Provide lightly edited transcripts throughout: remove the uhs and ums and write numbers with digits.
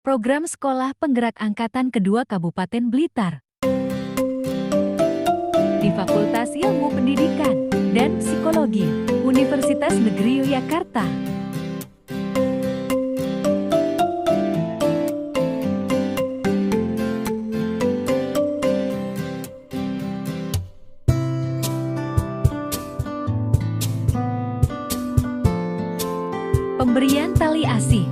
Program Sekolah Penggerak Angkatan Kedua Kabupaten Blitar di Fakultas Ilmu Pendidikan dan Psikologi Universitas Negeri Yogyakarta. Pemberian tali asi.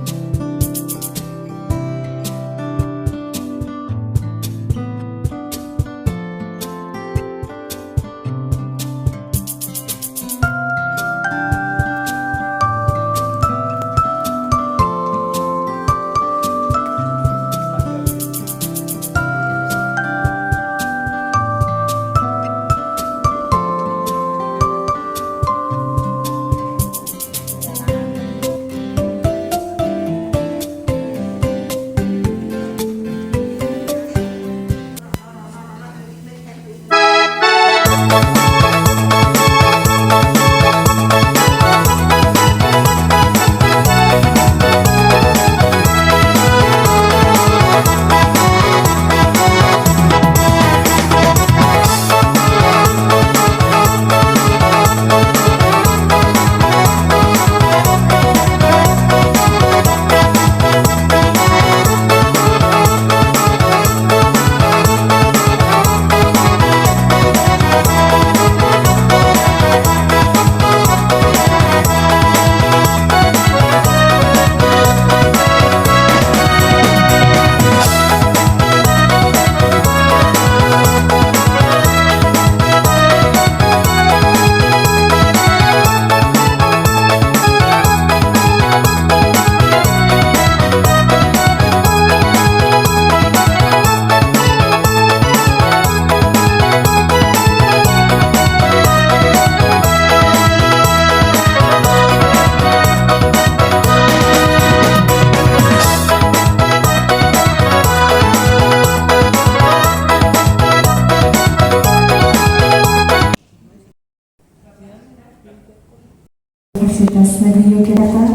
Universitas Negeri Yogyakarta,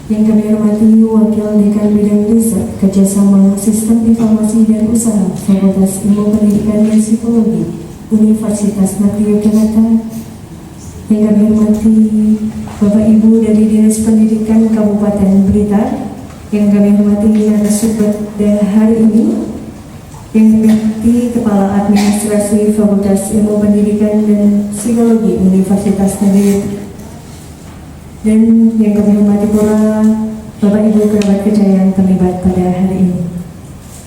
yang kami hormati Wakil Dekan Bidang Riset Kerjasama Sistem Informasi dan Usaha Fakultas Ilmu Pendidikan dan Psikologi Universitas Negeri Yogyakarta, yang kami hormati Bapak Ibu dari Dinas Pendidikan Kabupaten Blitar, yang kami hormati narasumber hari ini, yang kami hormati Kepala Administrasi Fakultas Ilmu Pendidikan dan Psikologi Universitas Negeri, dan yang kami hormati pula Bapak Ibu kerabat kerja yang terlibat pada hari ini.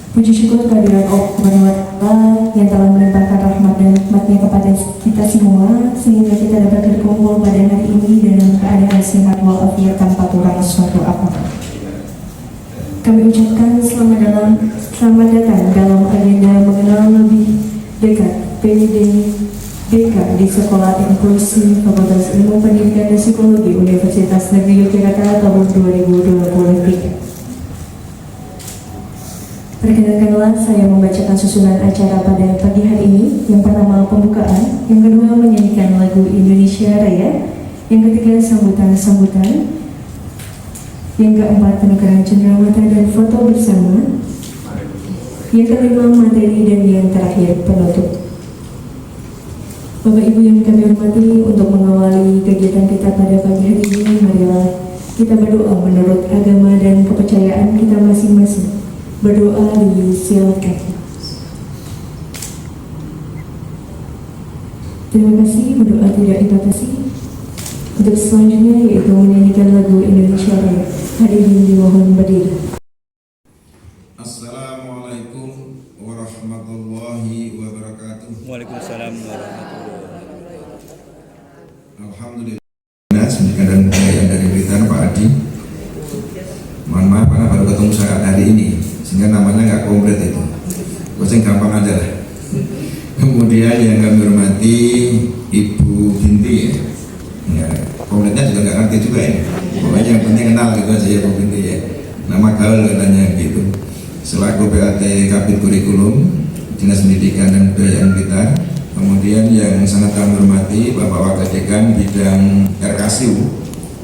Puji syukur kehadiran Allah yang telah melimpahkan rahmat dan nikmatnya kepada kita semua, sehingga kita dapat berkumpul pada hari ini dalam keadaan sehat walafiat tanpa kurang suatu apa. Kami ucapkan selamat datang dalam agenda mengenal lebih dekat PDBK di Sekolah Inklusi Fakultas Ilmu Pendidikan dan Psikologi Universitas Negeri Yogyakarta tahun 2023. Perkenalkanlah saya membacakan susunan acara pada pagi hari ini. Yang pertama pembukaan, yang kedua menyanyikan lagu Indonesia Raya, yang ketiga sambutan-sambutan, yang keempat penukaran cenderamata dan foto bersama, yang kelima materi, dan yang terakhir penutup. Bapak Ibu yang kami hormati, untuk mengawali kegiatan kita pada pagi hari ini, marilah kita berdoa menurut agama dan kepercayaan kita masing-masing. Berdoa disilakan. Terima kasih, berdoa tidak dibatasi. Untuk selanjutnya yaitu menyanyikan lagu Indonesia Raya. Hadirin dimohon berdiri. Assalamualaikum warahmatullahi wabarakatuh. Waalaikumsalam warahmatullahi wabarakatuh. Alhamdulillah. Pendidikan dan Kebudayaan dari Blitar, Pak Adi. Mohon maaf karena baru ketemu saya hari ini, sehingga namanya nggak komplit itu. Pasti gampang aja lah. Kemudian yang kami hormati Ibu Binti ya. Komplitnya juga nggak ngerti juga ya. Pokoknya yang penting kenal gitu aja ya Bu Binti ya. Nama gaul katanya gitu. Selaku PAT Kabid Kurikulum Dinas Pendidikan dan Kebudayaan Blitar. Kemudian yang sangat kami hormati Bapak Wakil Dekan bidang RKSU.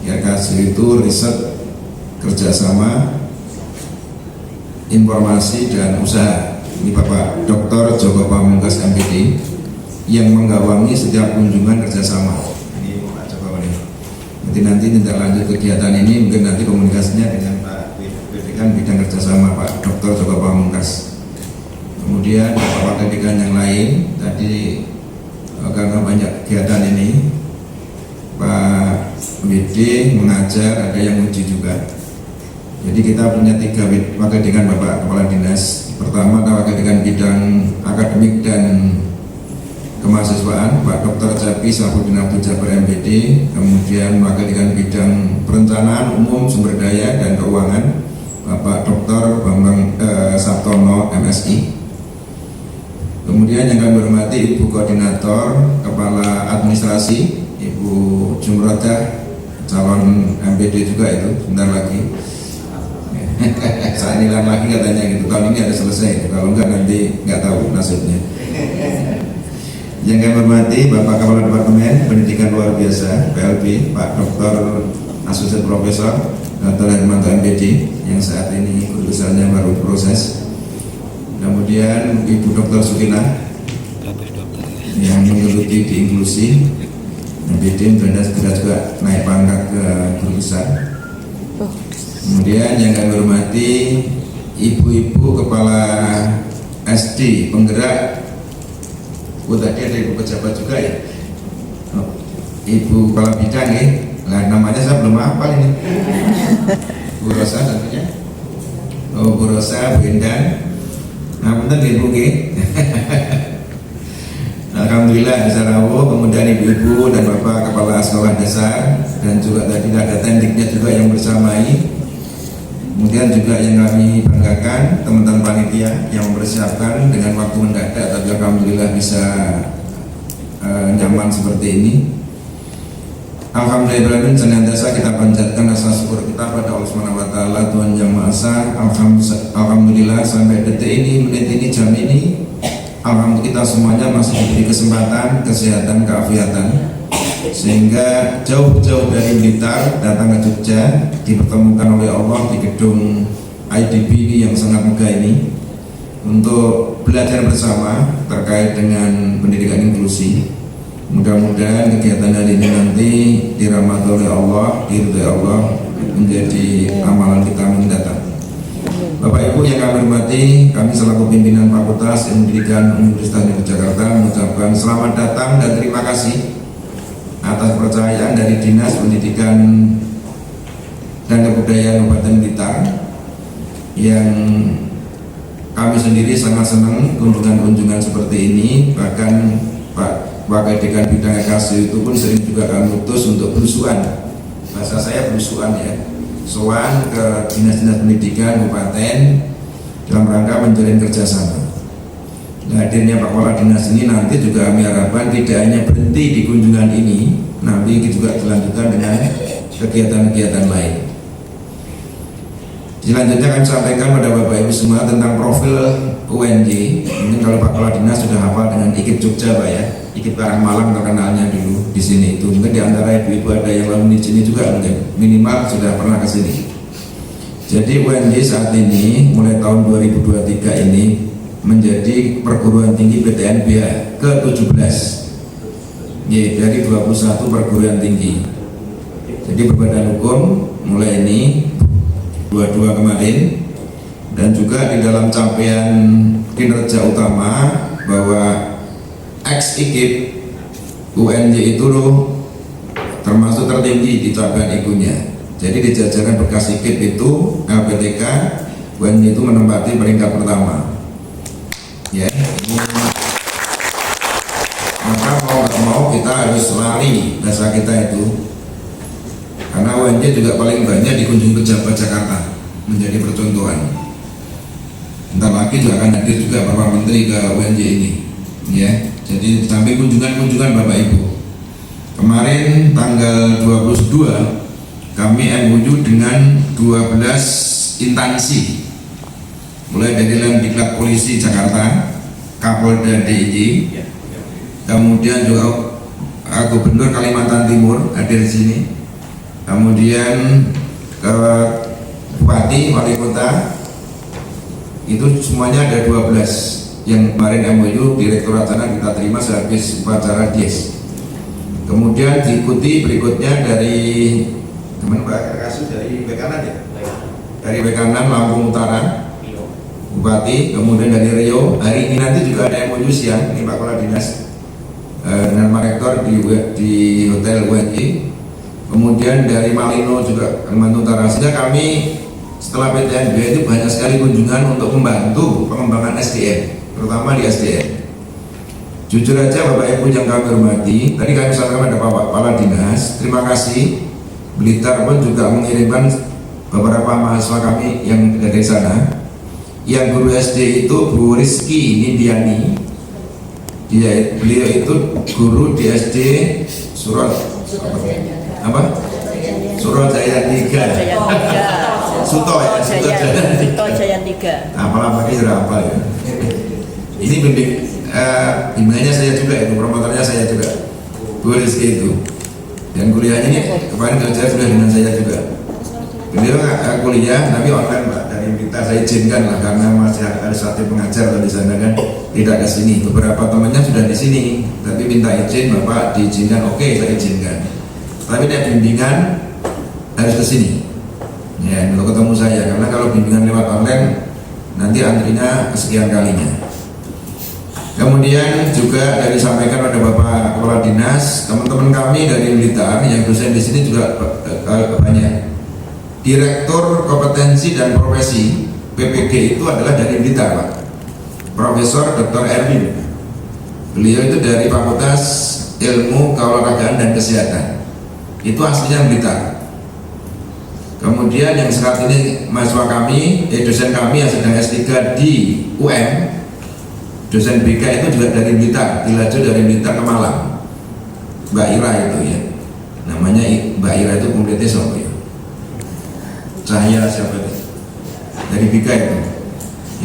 RKSU itu riset kerjasama informasi dan usaha. Ini Bapak Dr. Joko Pamungkas MPD yang menggawangi setiap kunjungan kerjasama. Ini Pak Joko ini. Nanti tindak lanjut kegiatan ini mungkin nanti komunikasinya dengan Pak Dekan bidang kerjasama Pak Dr. Joko Pamungkas. Kemudian Bapak Dekan yang lain tadi karena banyak kegiatan ini Pak WD mengajar, ada yang uji juga. Jadi kita punya 3 wakil dekan Bapak Kepala Dinas. Pertama wakil dekan bidang akademik dan kemahasiswaan Pak Dr. Japi Sapuddin Abdul Jabbar MPD. Kemudian wakil dekan bidang perencanaan umum, sumber daya dan keuangan Bapak Dr. Bambang Sabtono MSI. Kemudian yang kami hormati Ibu Koordinator Kepala Administrasi Ibu Jumrodah, calon MPD juga itu, sebentar lagi. Saat nilai lagi katanya gitu, tahun ini ada selesai, kalau enggak nanti nggak tahu nasibnya. Yang kami hormati Bapak Kepala Departemen Pendidikan Luar Biasa PLB Pak Dr. Asosiat Profesor Dr. Hermanto MPD yang saat ini guru besarnya baru proses. Kemudian Ibu Dr. Sukina yang menggeluti di inklusi MPD, mudah-mudahan segera juga naik pangkat ke guru besar. Kemudian yang kami hormati ibu-ibu kepala SD penggerak. Tadi ada ibu pejabat juga ya, ibu kepala bidang ya. Nah namanya saya belum hafal ini. Bu Rosa tentunya. Oh Bu Rosa, Bu Endang. Nah benar ibu ke. Alhamdulillah bisa rawuh. Kemudian ibu-ibu dan bapak kepala sekolah dasar dan juga tadi ada tekniknya juga yang bersamai. Kemudian juga yang kami banggakan teman-teman panitia yang mempersiapkan dengan waktu mendadak, tapi alhamdulillah bisa nyaman seperti ini. Alhamdulillah senantiasa kita panjatkan rasa syukur kita pada Allah Subhanahu wa taala, Tuhan Yang Maha Esa. Alhamdulillah sampai detik ini, menit ini, jam ini, alhamdulillah kita semuanya masih diberi kesempatan, kesehatan, keafiatan, sehingga jauh-jauh dari Blitar datang ke Jogja, dipertemukan oleh Allah di gedung IDB ini yang sangat megah ini untuk belajar bersama terkait dengan pendidikan inklusi. Mudah-mudahan kegiatan hari ini nanti dirahmati oleh Allah, diridhai Allah, menjadi amalan kita mendatang. Bapak Ibu yang kami hormati, kami selaku pimpinan Fakultas Ilmu Pendidikan Universitas Negeri Jakarta mengucapkan selamat datang dan terima kasih atas kepercayaan dari Dinas Pendidikan dan Kebudayaan Kabupaten Blitar yang kami sendiri sangat senang kunjungan-kunjungan seperti ini. Bahkan Pak Wakil Dekan Bidang EKS itu pun sering juga kami utus untuk belusuan, bahasa saya belusuan ya, sowan ke dinas-dinas pendidikan kabupaten dalam rangka menjalin kerjasama. Nah, hadirnya Pak Kepala Dinas ini nanti juga kami harapkan tidak hanya berhenti di kunjungan ini, nanti juga dilanjutkan dengan kegiatan-kegiatan lain. Selanjutnya kami sampaikan pada Bapak Ibu semua tentang profil UNJ. Mungkin kalau Pak Kepala Dinas sudah hafal dengan IKIP Jogja Pak ya, IKIP Karangmalang terkenalnya dulu di sini itu. Mungkin di antara ibu-ibu ada yang lalu di sini juga mungkin minimal sudah pernah ke sini. Jadi UNJ saat ini mulai tahun 2023 ini menjadi perguruan tinggi PTNBH ke-17 ya, dari 21 perguruan tinggi. Jadi berbadan hukum mulai ini 22 kemarin, dan juga di dalam capaian kinerja utama bahwa ex-IKIP UNJ itu loh termasuk tertinggi di capaian IKU-nya. Jadi di jajaran bekas IKIP itu LPTK UNJ itu menempati peringkat pertama. Ya, maka mau nggak mau kita harus lari bahasa kita itu, karena UNJ juga paling banyak dikunjungi pejabat Jakarta menjadi percontohan. Bentar lagi juga akan hadir juga Bapak Menteri ke UNJ ini, ya. Jadi sampai kunjungan Bapak Ibu. Kemarin tanggal 22 kami MOU dengan 12 instansi. Mulai dari Lemdiklat Polisi Jakarta, Kapolda DIY, kemudian juga Gubernur Kalimantan Timur hadir di sini, kemudian Bupati, Wali Kota, itu semuanya ada 12 yang kemarin MOU Direktorat Sana kita terima sehabis upacara Dies. Kemudian diikuti berikutnya dari teman Pak Kasus dari Bekanan ya, dari Bekanan Lampung Utara Bupati, kemudian dari Riau. Hari ini nanti juga ada MOU siang, ini Pak Kepala Dinas dengan Pak Rektor di Hotel UNJ. Kemudian dari Malino juga Kalimantan Utara. Sehingga kami setelah PTNB itu banyak sekali kunjungan untuk membantu pengembangan SDM, terutama di SDM. Jujur aja Bapak Ibu yang kami hormati, tadi kami sampaikan pada Pak Kepala Dinas, terima kasih. Blitar pun juga mengirimkan beberapa mahasiswa kami yang dari sana. Yang guru SD itu Bu Rizky Nindiani, beliau itu guru di SD Surajaya 3. Suto ya, Suto Jaya 3. Apalah pakai apa ya. Ini bimbingannya saya juga, itu promotornya saya juga, Bu Rizky itu. Dan kuliahnya ini kemarin kerja sudah dengan saya juga. Beliau kuliah tapi online Pak, dari kita saya izinkan lah karena masih ada satu pengajar di sana kan, tidak ke sini. Beberapa temannya sudah di sini, tapi minta izin Bapak diizinkan, oke saya izinkan. Tapi dia bimbingan harus ke sini. Ya, untuk ketemu saya, karena kalau bimbingan lewat online nanti antrinya kesekian kalinya. Kemudian juga dari sampaikan pada Bapak Kepala Dinas, teman-teman kami dari Blitar yang dosen di sini juga banyak. Direktur Kompetensi dan Profesi PPG itu adalah dari Blitar, Pak. Profesor Dr. Erwin. Beliau itu dari Fakultas Ilmu Keolahragaan dan Kesehatan. Itu aslinya Blitar. Kemudian yang saat ini mahasiswa kami, dosen kami yang sedang S3 di UM, dosen BK itu juga dari Blitar, dilaju dari Blitar ke Malang. Mbak Ira itu ya, namanya Mbak Ira itu komplitnya siapa ya? Cahaya siapa itu? Dari BK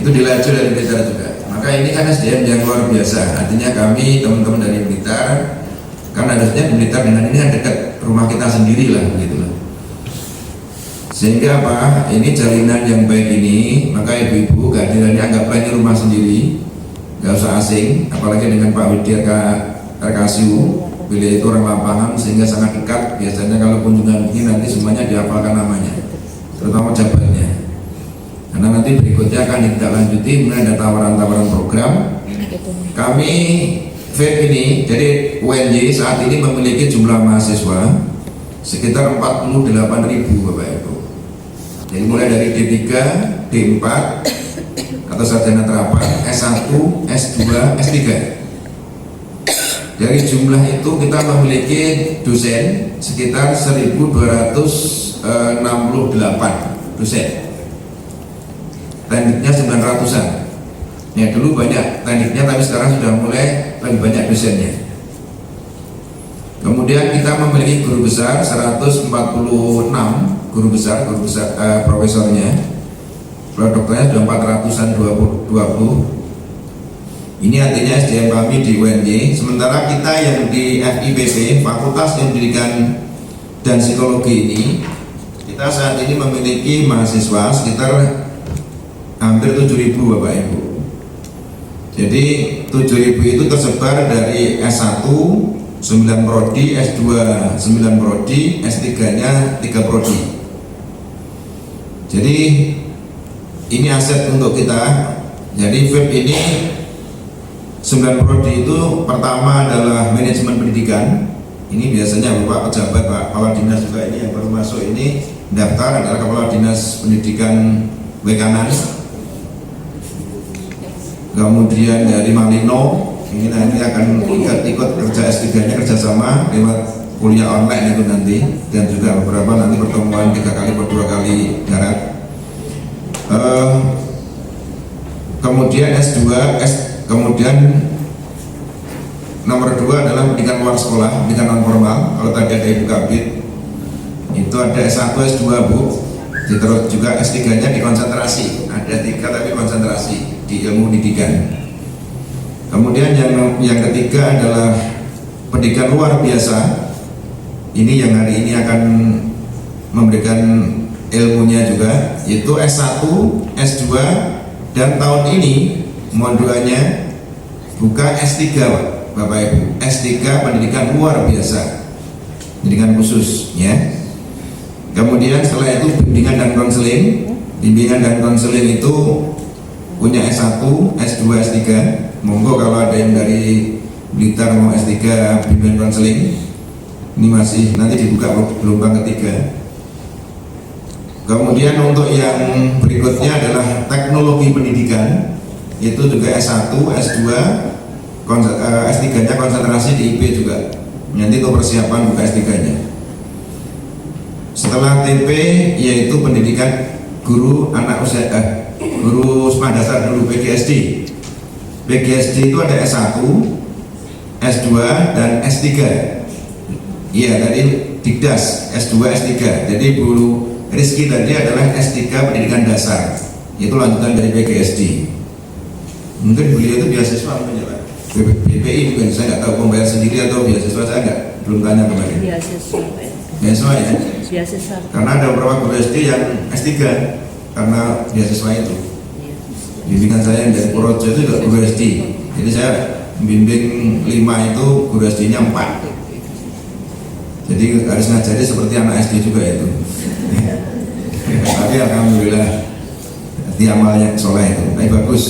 itu dilaju dari Blitar juga. Maka ini kan SDM yang luar biasa. Artinya kami teman-teman dari Blitar, karena harusnya Blitar dengan ini kan dekat rumah kita sendiri lah, begitulah. Sehingga apa? Ini jalinan yang baik ini, maka ibu-ibu kehadirannya anggaplah ini rumah sendiri, nggak usah asing, apalagi dengan Pak Widya Karkasiu, beliau itu orang lapangan sehingga sangat dekat. Biasanya kalau kunjungan ini nanti semuanya dihafalkan namanya, terutama jabatnya. Karena nanti berikutnya akan ditindaklanjuti, kemudian ada tawaran-tawaran program. Kami VEP ini, jadi UNJ saat ini memiliki jumlah mahasiswa sekitar 48.000 Bapak Ibu. Jadi mulai dari D3, D4 atau sarjana terapan, S1, S2, S3. Dari jumlah itu kita memiliki dosen sekitar 1.268 dosen. Tekniknya 900-an. Ya dulu banyak tekniknya, tapi sekarang sudah mulai lebih banyak dosennya. Kemudian kita memiliki guru besar 146 guru besar profesornya. Kalau dokternya sudah 400-an 20. Ini artinya SDM kami di UNJ. Sementara kita yang di FIPP, Fakultas Pendidikan dan Psikologi ini, kita saat ini memiliki mahasiswa sekitar hampir 7.000 Bapak Ibu. Jadi 7.000 itu tersebar dari S1 9 prodi, S2 9 prodi, S3-nya 3 prodi. Jadi ini aset untuk kita. Jadi VEP ini 9 prodi itu pertama adalah manajemen pendidikan. Ini biasanya Bapak pejabat, Pak Kepala Dinas juga ini yang baru masuk ini daftar adalah Kepala Dinas Pendidikan Bekanan. Kemudian dari Malino ini nanti akan ikut kerja S3-nya kerjasama lewat kuliah online itu nanti, dan juga beberapa nanti pertemuan 3 kali per 2 kali darat. Kemudian S2, kemudian nomor 2 adalah pendidikan luar sekolah, pendidikan non formal. Kalau tadi ada Ibu Kabit, itu ada S1, S2 Bu, terus juga S3-nya di konsentrasi, ada 3 tapi konsentrasi di ilmu pendidikan. Kemudian yang ketiga adalah pendidikan luar biasa. Ini yang hari ini akan memberikan ilmunya juga, yaitu S1, S2, Dan tahun ini mohon doanya buka S3 Bapak Ibu, S3 pendidikan luar biasa, pendidikan khusus ya. Kemudian setelah itu bimbingan dan konseling. Bimbingan dan konseling itu punya S1, S2, S3. Monggo kalau ada yang dari Blitar mau S3 bimbingan konseling, ini masih nanti dibuka gelombang ketiga. Kemudian untuk yang berikutnya adalah teknologi pendidikan, itu juga S1, S2, S3-nya konsentrasi di IP juga. Nanti itu persiapan buka S3-nya. Setelah TP yaitu pendidikan guru anak usia guru sekolah dasar dulu, PGSD. PGSD itu ada S1, S2 dan S3. Iya, tadi Dikdas S2, S3. Jadi Bu Rizky tadi adalah S3 pendidikan dasar. Itu lanjutan dari PGSD. Mungkin beliau itu beasiswa mungkin ya Pak. BPI mungkin, saya nggak tahu membayar sendiri atau beasiswa, saya nggak belum tanya kemarin. Beasiswa. Beasiswa ya. Beasiswa. Karena ada beberapa guru SD yang S3 karena beasiswa itu. Bimbingan saya yang dari Purworejo itu juga guru SD. Jadi saya bimbing 5 itu guru SD-nya 4. Jadi harus ngajari seperti anak SD juga itu. Tapi alhamdulillah di amalnya soleh itu. Tapi bagus.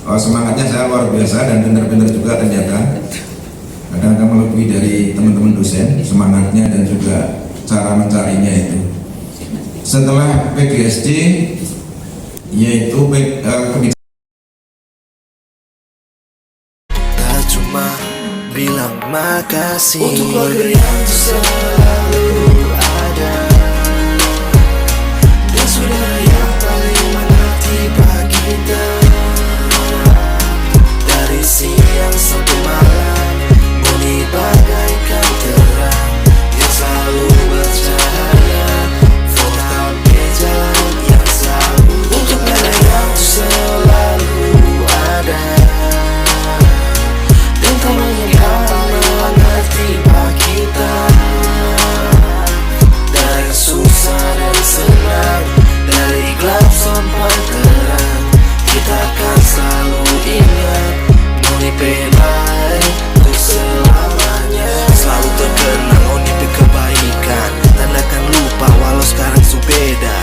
Semangatnya saya luar biasa dan pintar-pintar juga ternyata. Kadang-kadang melebihi dari teman-teman dosen semangatnya dan juga cara mencarinya itu. Setelah PGSD yaitu kebijakan. Cuma bilang makasih untuk keluarga yang selalu ada dan saudara yang paling mengerti bagi kita. Dari siang sampai malam bunyi bagaikan terang yang selalu bercahaya, vokal di jalan yang selalu untuk mereka yang selalu ada. Kamu yang paling mengerti bagi kita. Dari susah dan senang, dari gelap sampai terang, kita akan selalu ingat mimpi baik untuk selamanya. Selalu terkenang mimpi kebaikan, tandakan lupa walau sekarang su beda.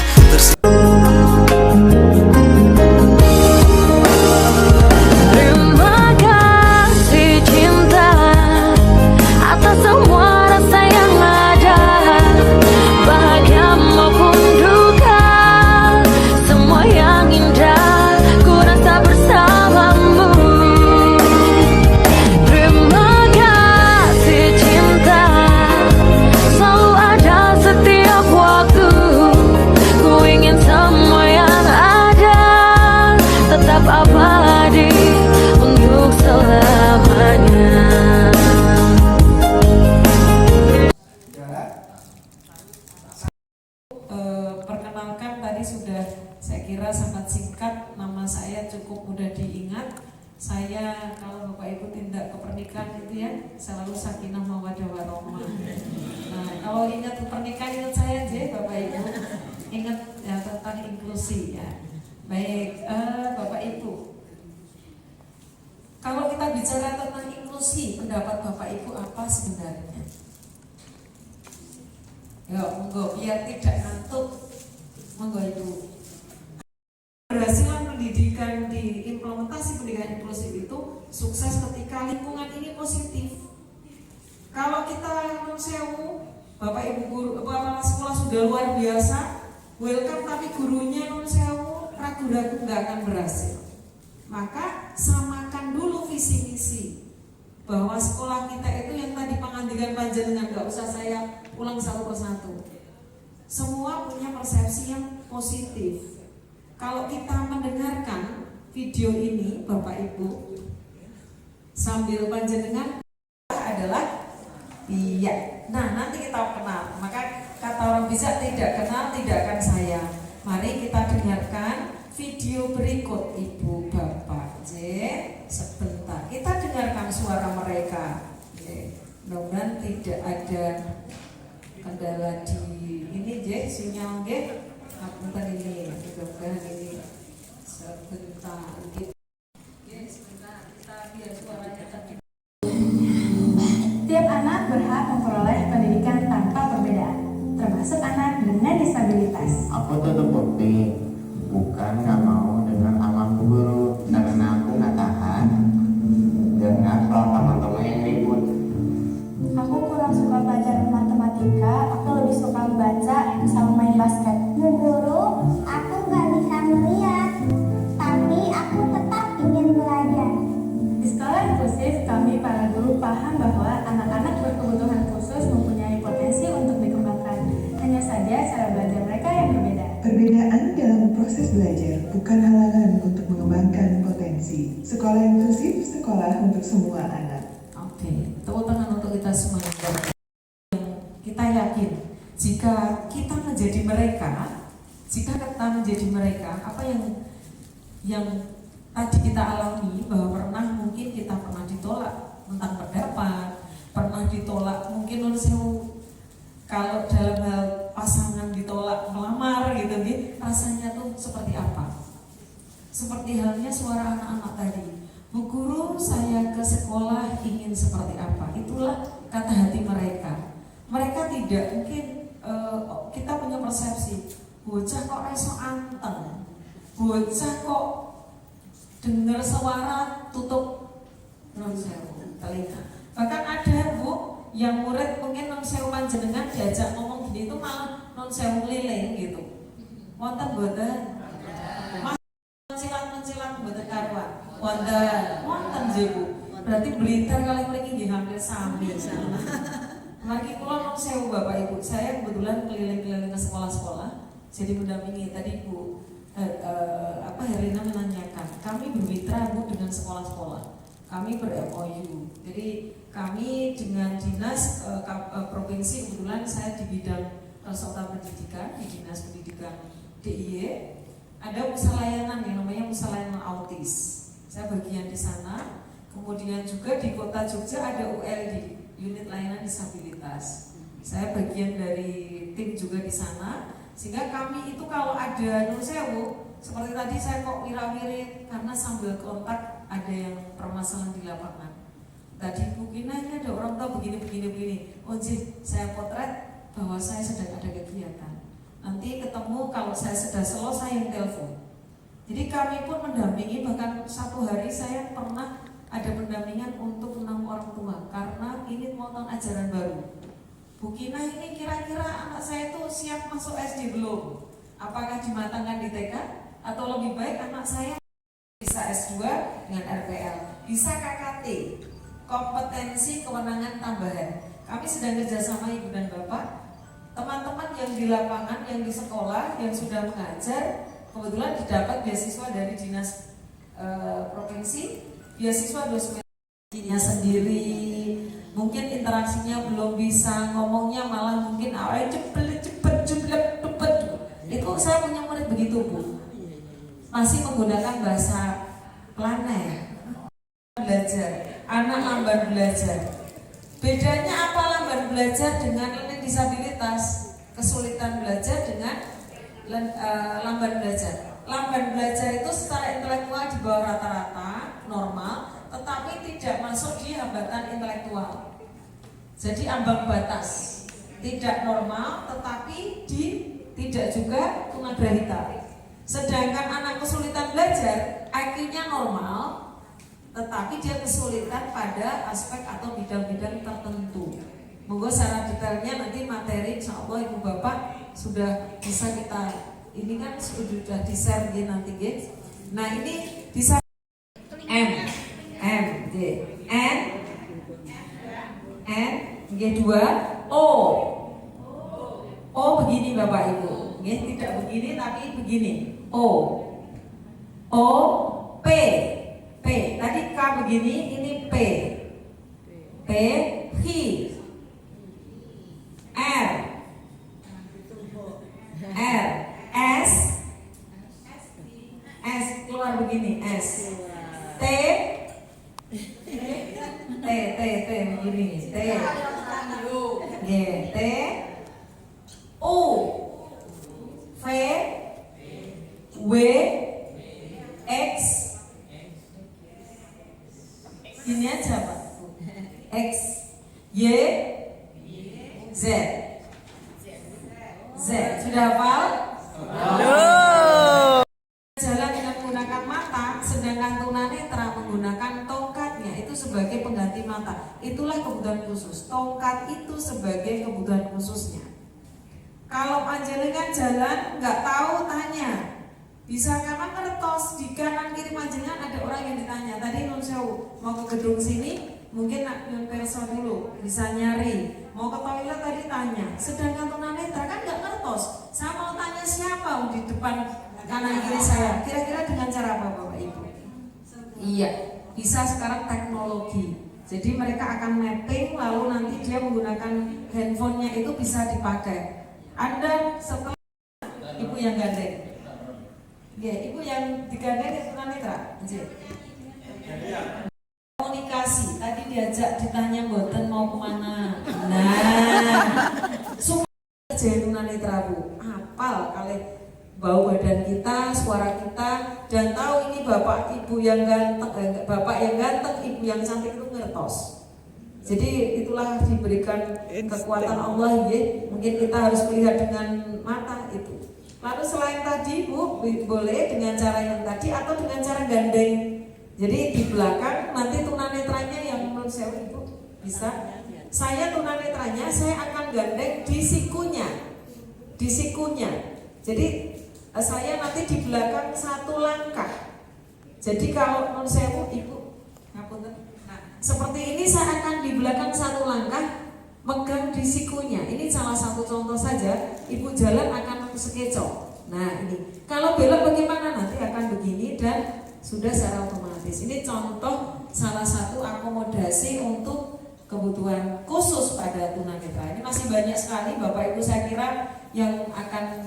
Terima kasih cinta atas semua rasa yang ada, bahagia maupun duka, semua yang indah ku rasa bersamamu. Terima kasih cinta selalu ada setiap waktu, ku ingin semua yang ada tetap abadi untuk selamanya. Perkenalkan tadi sudah saya kira sangat singkat, nama saya cukup mudah diingat. Saya kalau Bapak Ibu tindak ke pernikahan itu ya selalu sakinah mawaddah warahmah. Nah kalau ingat pernikahan ingat saya aja Bapak Ibu, ingat ya, tentang inklusi ya. Baik Bapak Ibu, kalau kita bicara tentang inklusi, pendapat Bapak Ibu apa sebenarnya? Ya, monggo biar tidak ngantuk, monggo Ibu. Keberhasilan pendidikan di implementasi pendidikan inklusif itu sukses ketika lingkungan ini positif. Kalau kita non-sewu, Bapak Ibu guru, kepala sekolah sudah luar biasa, welcome, tapi gurunya non-sewu, ragu-ragu nggak akan berhasil. Maka samakan dulu visi misi bahwa sekolah kita itu yang tadi pengandikan panjenengan, nggak usah saya ulang satu persatu. Semua punya persepsi yang positif. Kalau kita mendengarkan video ini Bapak Ibu sambil panjenengan adalah iya. Nah nanti kita kenal. Maka kata orang bijak, tidak kenal tidak akan saya. Mari kita dengarkan video berikut Ibu Bapak. Sebentar kita dengarkan suara mereka. Mudah-mudahan tidak ada kendala di ini sinyal Ngapunten ini mudah-mudahan ini sebentar gitu. Oke, sebentar kita biar suaranya tadi. Tiap anak berhak memperoleh pendidikan tanpa perbedaan, termasuk anak dengan disabilitas. Aku tutup kuping, bukan nggak mau dengar alam guru, karena aku nggak tahan dengar soal teman-teman yang ribut. Aku kurang suka belajar matematika, aku lebih suka membaca sama main basket. Bu Guru, aku nggak bisa melihat, tapi aku tetap ingin belajar. Di sekolah inklusif, kami para guru paham bahwa anak-anak berkebutuhan khusus mempunyai potensi untuk dikembangkan. Hanya saja cara belajar mereka yang berbeda. Perbedaan dalam proses belajar bukan halangan untuk mengembangkan potensi. Sekolah inklusif, sekolah untuk semua anak. Oke, tepuk tangan untuk kita semua. Kita yakin jika kita menjadi mereka, apa yang tadi kita alami, bahwa mungkin kita pernah ditolak tentang pendapat, pernah ditolak mungkin kalau dalam hal pasangan ditolak melamar gitu, rasanya tuh seperti apa? Seperti halnya suara anak-anak tadi. Bu Guru, saya ke sekolah ingin seperti apa? Itulah kata hati mereka. Mereka tidak mungkin kita punya persepsi, bocah kok reso anteng, bocah kok dengar suara tutup telinga. Bahkan ada Bu yang murid mungkin non sewu panjenengan diajak ngomong gini itu malah non sewu keliling gitu. Wonten boten? Mencilang boten karuan. Wonten Bu. Berarti Blitar kali mriki nggih hampir sami. Mari kula non sewu Bapak Ibu. Saya kebetulan keliling-keliling ke sekolah-sekolah. Jadi mendampingi tadi Bu Herlina menanyakan, kami bermitra Bu dengan sekolah-sekolah. Kami ber-MOU. Jadi kami dengan dinas provinsi, kebetulan saya di bidang konsultan pendidikan di dinas pendidikan DIY, ada pusat layanan yang namanya pusat layanan autis. Saya bagian di sana. Kemudian juga di kota Jogja ada ULD, unit layanan disabilitas. Saya bagian dari tim juga di sana. Sehingga kami itu kalau ada nun sewu, seperti tadi saya kok wira-wirit karena sambil kontak ada yang permasalahan di lapangan. Tadi Bu Kina ini ada orang tua begini. Oh saya potret bahwa saya sedang ada kegiatan. Nanti ketemu kalau saya sudah selesai yang telepon. Jadi kami pun mendampingi, bahkan satu hari saya pernah ada pendampingan untuk 6 orang tua karena ini mau tahun ajaran baru. Bu Kina ini kira-kira anak saya itu siap masuk SD belum? Apakah dimatangkan di TK? Atau lebih baik anak saya bisa S2 dengan RPL, bisa KKT, kompetensi kewenangan tambahan. Kami sedang kerjasama Ibu dan Bapak, teman-teman yang di lapangan, yang di sekolah, yang sudah mengajar, kebetulan didapat beasiswa dari dinas provinsi, beasiswa 2 semesternya sendiri. Mungkin interaksinya belum bisa, ngomongnya malah mungkin cepet. Itu saya punya murid begitu Bu, masih menggunakan bahasa planet. Belajar, anak lamban belajar. Bedanya apa lamban belajar dengan disabilitas? Kesulitan belajar dengan lamban belajar. Lamban belajar itu secara intelektual di bawah rata-rata normal, tetapi tidak masuk di hambatan intelektual. Jadi ambang batas, tidak normal, tetapi tidak juga tunagrahita. Sedangkan anak kesulitan belajar, IQ-nya normal, tetapi dia kesulitan pada aspek atau bidang-bidang tertentu. Monggo secara detailnya nanti materi insya Allah Ibu Bapak sudah bisa kita, ini kan sudah di-share nanti guys. Nah ini bisa M, G, N, G2, O begini Bapak Ibu, tidak begini tapi begini. O, P, tadi K begini, ini P, R, S keluar begini, S, T begini, T, G, T, U, V, W, X. Gini aja Pak. X, Y, Z. Z. Sudah hafal? Jalan dengan menggunakan mata, sedangkan tunanetra menggunakan tongkatnya itu sebagai pengganti mata. Itulah kebutuhan khusus. Tongkat itu sebagai kebutuhan khususnya. Kalau panjenengan jalan nggak tahu, tanya. Bisa karena kertas di kanan kiri panjenengan ada orang yang ditanya. Tadi Nun Sewu mau ke gedung sini, mungkin Nun Perso dulu bisa nyari. Mau ke toilet tadi tanya. Sedangkan tunanetra kan nggak kertas. Saya mau tanya siapa di depan kanan kiri saya. Kira-kira dengan cara apa Bapak Ibu? Iya, bisa sekarang teknologi. Jadi mereka akan mapping, lalu nanti dia menggunakan handphonenya itu bisa dipakai. Anda setelah Ibu yang gandeng. Ya, Ibu yang digandeng itu tunanetra. Komunikasi. Tadi diajak ditanya mboten mau kemana. Nah, semua kerja tunanetra Bu. Hafal kali bau badan kita, suara kita, dan tahu ini bapak ibu yang ganteng, bapak yang ganteng, ibu yang cantik itu ngertos. Jadi itulah diberikan kekuatan Allah ya. Mungkin kita harus melihat dengan mata itu. Lalu selain tadi Bu, boleh dengan cara yang tadi atau dengan cara gandeng. Jadi di belakang nanti tunanetranya yang menurut saya Ibu bisa. Saya tunanetranya saya akan gandeng di sikunya. Di sikunya. Jadi saya nanti di belakang satu langkah. Jadi kalau menurut saya Ibu, ngapunten. Nah, seperti ini saya akan di belakang satu langkah megang di sikunya. Ini salah satu contoh saja. Ibu jalan akan sekecok. Nah ini. Kalau belok bagaimana? Nanti akan begini dan sudah secara otomatis. Ini contoh salah satu akomodasi untuk kebutuhan khusus pada tunanetra. Ini masih banyak sekali Bapak Ibu saya kira yang akan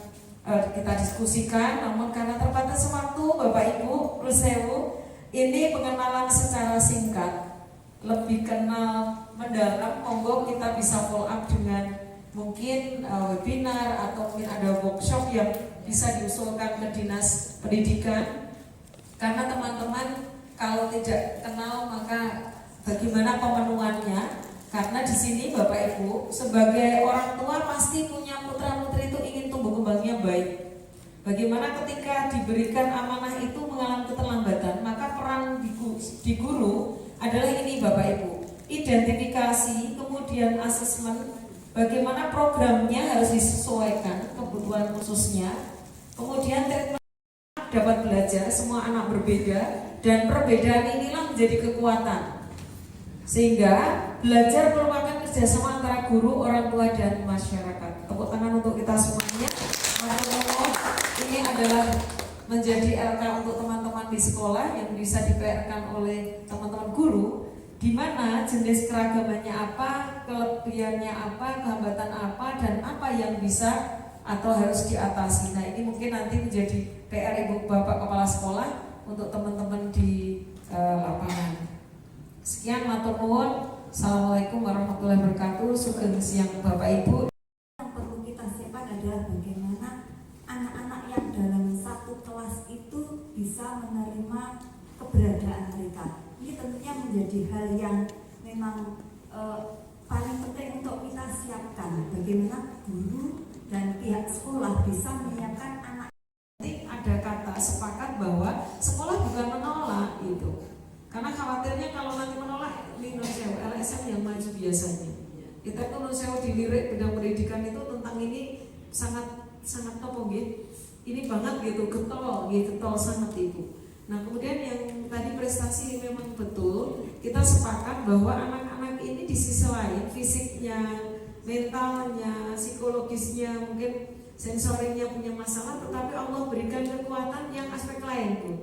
kita diskusikan, namun karena terbatas waktu Bapak Ibu, Rusewu, ini pengenalan secara singkat, lebih kenal mendalam, monggo kita bisa follow up dengan mungkin webinar atau mungkin ada workshop yang bisa diusulkan ke Dinas Pendidikan. Karena teman-teman kalau tidak kenal maka bagaimana pemenuhannya? Karena di sini Bapak Ibu sebagai orang tua pasti punya putra-putri itu ingin tumbuh kembangnya baik. Bagaimana ketika diberikan amanah itu mengalami keterlambatan, maka peran di guru adalah ini Bapak Ibu. Identifikasi, kemudian asesmen, bagaimana programnya harus disesuaikan kebutuhan khususnya. Kemudian dapat belajar, semua anak berbeda dan perbedaan inilah menjadi kekuatan. Sehingga belajar merupakan kerjasama antara guru, orang tua, dan masyarakat. Tepuk tangan untuk kita semuanya. Ini adalah menjadi LK untuk teman-teman di sekolah yang bisa di-PR-kan oleh teman-teman guru, di mana jenis keragamannya apa, kelebihannya apa, kehambatan apa, dan apa yang bisa atau harus diatasi. Nah ini mungkin nanti menjadi PR Ibu Bapak Kepala Sekolah untuk teman-teman di lapangan. Sekian matur nuwun. Assalamualaikum warahmatullahi wabarakatuh. Sugeng siang Bapak Ibu. Yang perlu kita siapkan adalah bagaimana anak-anak yang dalam satu kelas itu bisa menerima keberadaan mereka. Ini tentunya menjadi hal yang memang paling penting untuk kita siapkan. Bagaimana guru dan pihak sekolah bisa menyiapkan anak. Nanti ada kata sepakat bahwa sekolah bukan menolak itu. Karena khawatirnya kalau nanti menolak ini LSM yang maju biasanya. Kita tuh dilirik bidang pendidikan itu tentang ini sangat topo gitu. Ini banget gitu, getol sangat itu. Nah kemudian yang tadi prestasi memang betul. Kita sepakat bahwa anak-anak ini di sisi lain fisiknya, mentalnya, psikologisnya, mungkin sensorinya punya masalah, tetapi Allah berikan kekuatan yang aspek lain tuh.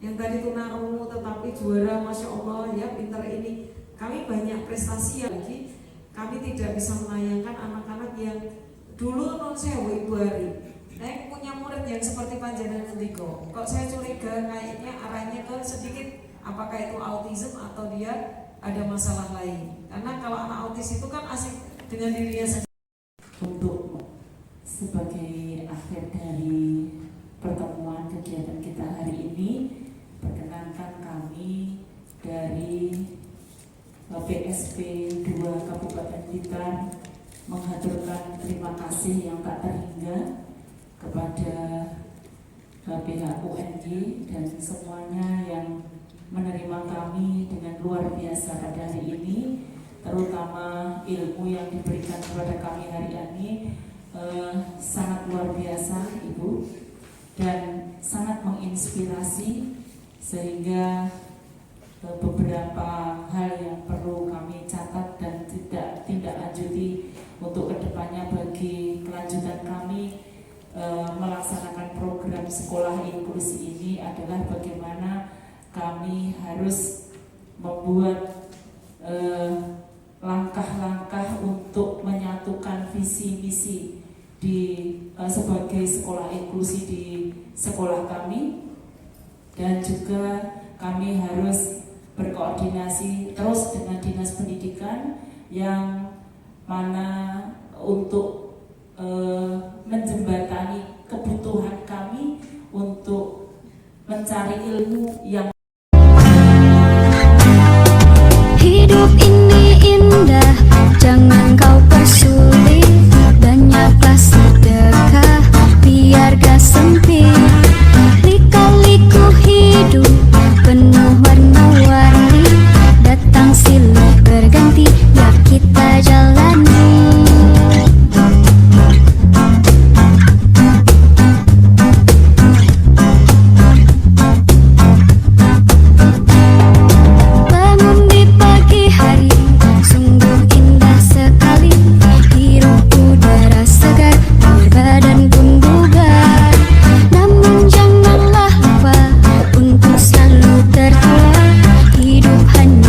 Yang tadi tunarungu tetapi juara, Masya Allah ya pintar ini. Kami banyak prestasi yang lagi kami tidak bisa menayangkan anak-anak yang dulu non sewu Ibu Hari. Saya punya murid yang seperti panjenengan Tiko. Kok saya curiga kayaknya arahnya ke sedikit apakah itu autism atau dia ada masalah lain. Karena kalau anak autis itu kan asik dengan dirinya sendiri. Untuk sebagai akhir dari pertemuan kegiatan kita hari ini, izinkan kami dari BSP 2 Kabupaten Blitar menghaturkan terima kasih yang tak terhingga kepada pihak UNY dan semuanya yang menerima kami dengan luar biasa pada hari ini, terutama ilmu yang diberikan kepada kami hari ini sangat luar biasa Ibu, dan sangat menginspirasi, sehingga beberapa hal yang perlu kami catat dan tindak lanjuti untuk kedepannya bagi kelanjutan kami melaksanakan program sekolah inklusi ini adalah bagaimana kami harus membuat langkah-langkah untuk menyatukan visi misi di sebagai sekolah inklusi di sekolah kami, dan juga kami harus berkoordinasi terus dengan dinas pendidikan yang mana untuk menjembatani kebutuhan kami untuk mencari ilmu yang Hidup ini indah, jangan kau persulit. Banyaklah sedekah, biar gak sempit. Lika-liku hidup penuh warna-warni. Datang silih berganti, ya kita jalani. Hidup hanya